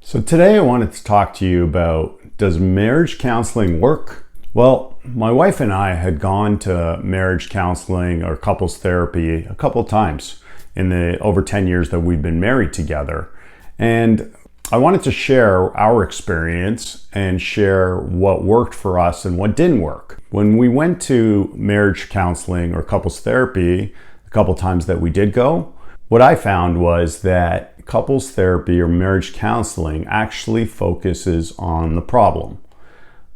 So today I wanted to talk to you about, does marriage counseling work? Well, my wife and I had gone to marriage counseling or couples therapy a couple times in the over 10 years that we've been married together. And I wanted to share our experience and share what worked for us and what didn't work. When we went to marriage counseling or couples therapy, a couple times that we did go, what I found was that couples therapy or marriage counseling actually focuses on the problem.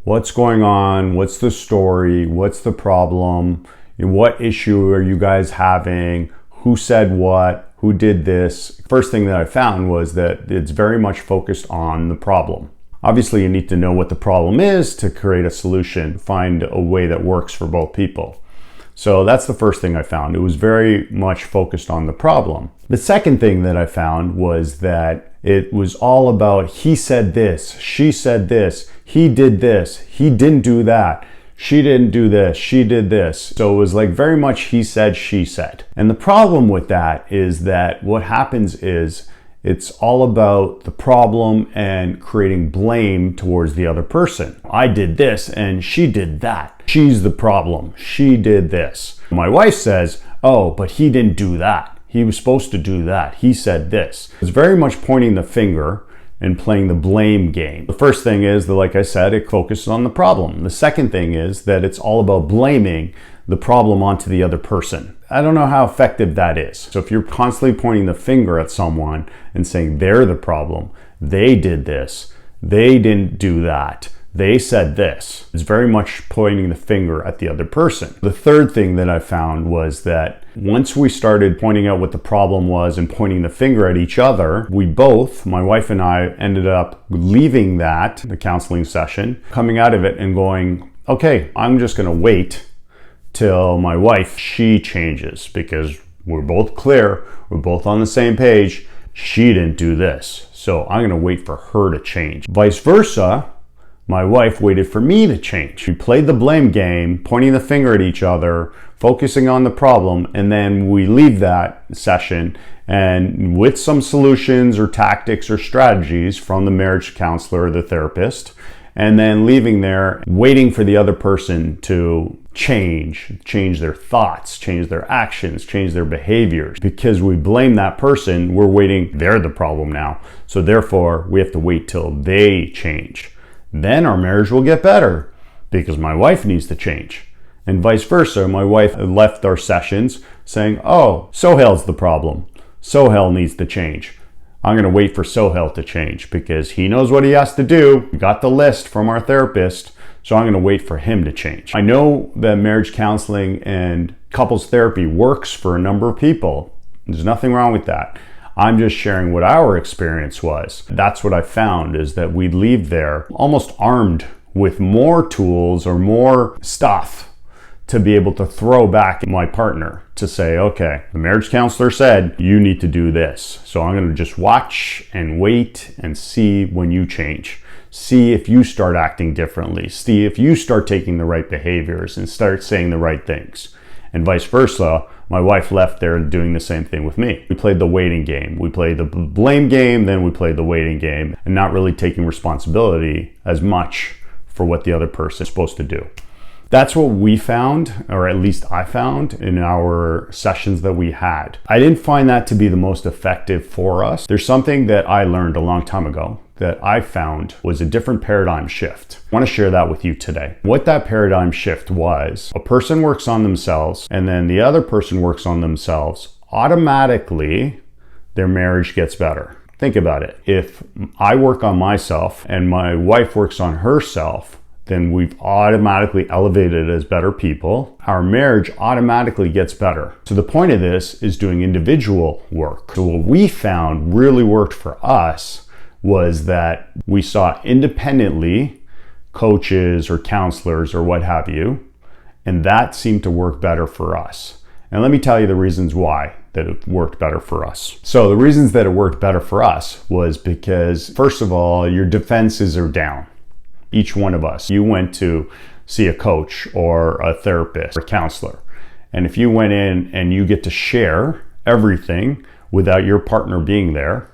What's going on? What's the story? What's the problem? What issue are you guys having? Who said what? Who did this? First thing that I found was that it's very much focused on the problem. Obviously, you need to know what the problem is to create a solution, find a way that works for both people. So that's the first thing I found. It was very much focused on the problem. The second thing that I found was that it was all about he said this, she said this, he did this, he didn't do that, she didn't do this, she did this. So it was like very much he said, she said. And the problem with that is that what happens is it's all about the problem and creating blame towards the other person. I did this and she did that. She's the problem. She did this. My wife says, oh, but he didn't do that. He was supposed to do that. He said this. It's very much pointing the finger and playing the blame game. The first thing is that, like I said, it focuses on the problem. The second thing is that it's all about blaming the problem onto the other person. I don't know how effective that is. So if you're constantly pointing the finger at someone and saying they're the problem, they did this, they didn't do that, they said this, it's very much pointing the finger at the other person. The third thing that I found was that once we started pointing out what the problem was and pointing the finger at each other, we both, my wife and I, ended up leaving the counseling session, coming out of it and going, okay, I'm just gonna wait till my wife, she changes, because we're both clear, we're both on the same page, she didn't do this, so I'm gonna wait for her to change. Vice versa, my wife waited for me to change. We played the blame game, pointing the finger at each other, focusing on the problem, and then we leave that session and with some solutions or tactics or strategies from the marriage counselor or the therapist, and then leaving there, waiting for the other person to change their thoughts, change their actions, change their behaviors. Because we blame that person, we're waiting, they're the problem now. So therefore, we have to wait till they change. Then our marriage will get better because my wife needs to change. And vice versa, my wife left our sessions saying, oh, Sohail's the problem. Sohail needs to change. I'm going to wait for Sohail to change because he knows what he has to do. We got the list from our therapist, so I'm going to wait for him to change. I know that marriage counseling and couples therapy works for a number of people. There's nothing wrong with that. I'm just sharing what our experience was. That's what I found, is that we leave there almost armed with more tools or more stuff to be able to throw back at my partner to say, okay, the marriage counselor said you need to do this. So I'm going to just watch and wait and see when you change. See if you start acting differently. See if you start taking the right behaviors and start saying the right things. And vice versa, my wife left there doing the same thing with me. We played the waiting game. We played the blame game, then we played the waiting game, and not really taking responsibility as much for what the other person is supposed to do. That's what we found, or at least I found, in our sessions that we had. I didn't find that to be the most effective for us. There's something that I learned a long time ago that I found was a different paradigm shift. I want to share that with you today. What that paradigm shift was, a person works on themselves and then the other person works on themselves, automatically their marriage gets better. Think about it. If I work on myself and my wife works on herself, then we've automatically elevated as better people. Our marriage automatically gets better. So the point of this is doing individual work. So what we found really worked for us was that we saw independently coaches or counselors or what have you, and that seemed to work better for us. And let me tell you the reasons why that it worked better for us. So the reasons that it worked better for us was because, first of all, your defenses are down. Each one of us. You went to see a coach or a therapist or a counselor. And if you went in and you get to share everything without your partner being there,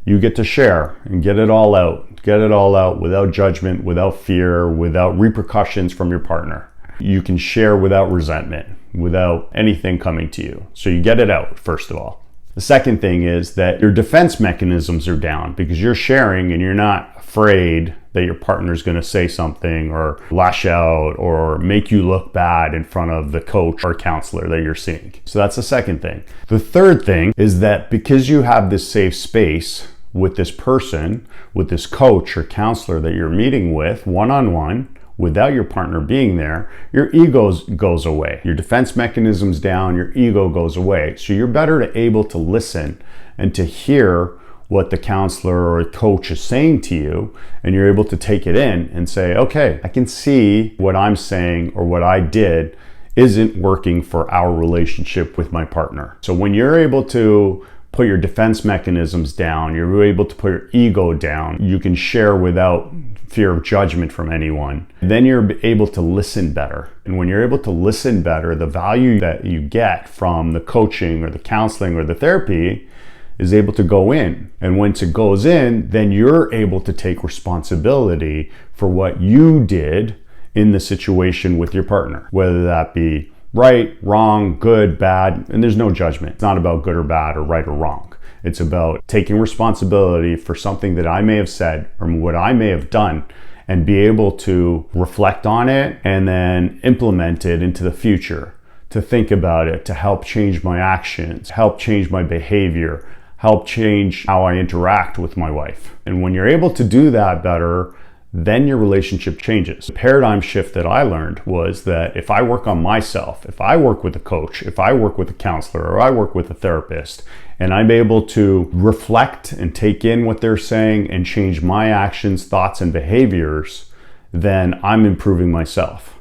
you get to share and get it all out. Get it all out without judgment, without fear, without repercussions from your partner. You can share without resentment, without anything coming to you. So you get it out, first of all. The second thing is that your defense mechanisms are down because you're sharing and you're not afraid that your partner's going to say something or lash out or make you look bad in front of the coach or counselor that you're seeing. So that's the second thing. The third thing is that because you have this safe space with this person, with this coach or counselor that you're meeting with one-on-one, without your partner being there, your ego goes away. Your defense mechanism's down, your ego goes away. So you're better able to listen and to hear what the counselor or coach is saying to you, and you're able to take it in and say, okay, I can see what I'm saying or what I did isn't working for our relationship with my partner. So when you're able to put your defense mechanisms down, you're able to put your ego down, you can share without fear of judgment from anyone, then you're able to listen better. And when you're able to listen better, the value that you get from the coaching or the counseling or the therapy is able to go in. And once it goes in, then you're able to take responsibility for what you did in the situation with your partner, whether that be right, wrong, good, bad, and there's no judgment. It's not about good or bad or right or wrong. It's about taking responsibility for something that I may have said or what I may have done and be able to reflect on it and then implement it into the future, to think about it, to help change my actions, help change my behavior, help change how I interact with my wife. And when you're able to do that better, then your relationship changes. The paradigm shift that I learned was that if I work on myself, if I work with a coach, if I work with a counselor, or I work with a therapist, and I'm able to reflect and take in what they're saying and change my actions, thoughts, and behaviors, then I'm improving myself.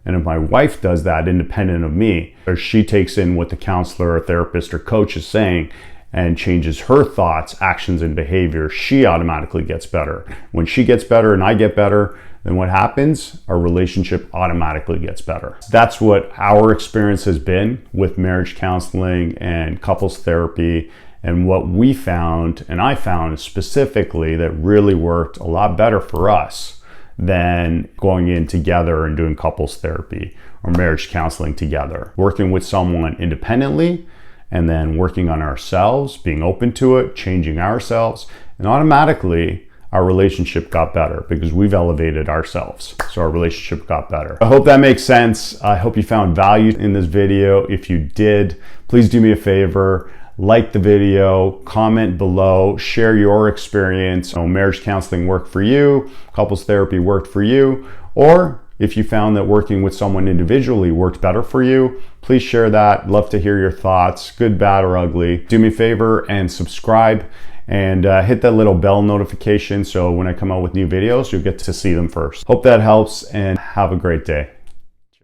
And if my wife does that independent of me, or she takes in what the counselor or therapist or coach is saying and changes her thoughts, actions, and behavior, she automatically gets better. When she gets better and I get better, then what happens? Our relationship automatically gets better. That's what our experience has been with marriage counseling and couples therapy, and what we found, and I found specifically, that really worked a lot better for us than going in together and doing couples therapy or marriage counseling together. Working with someone independently and then working on ourselves, being open to it, changing ourselves, and automatically our relationship got better because we've elevated ourselves. So our relationship got better. I hope that makes sense. I hope you found value in this video. If you did, please do me a favor. Like the video, comment below, share your experience. Marriage counseling worked for you, couples therapy worked for you, or if you found that working with someone individually worked better for you, please share that. Love to hear your thoughts, good, bad, or ugly. Do me a favor and subscribe and hit that little bell notification so when I come out with new videos, you'll get to see them first. Hope that helps and have a great day.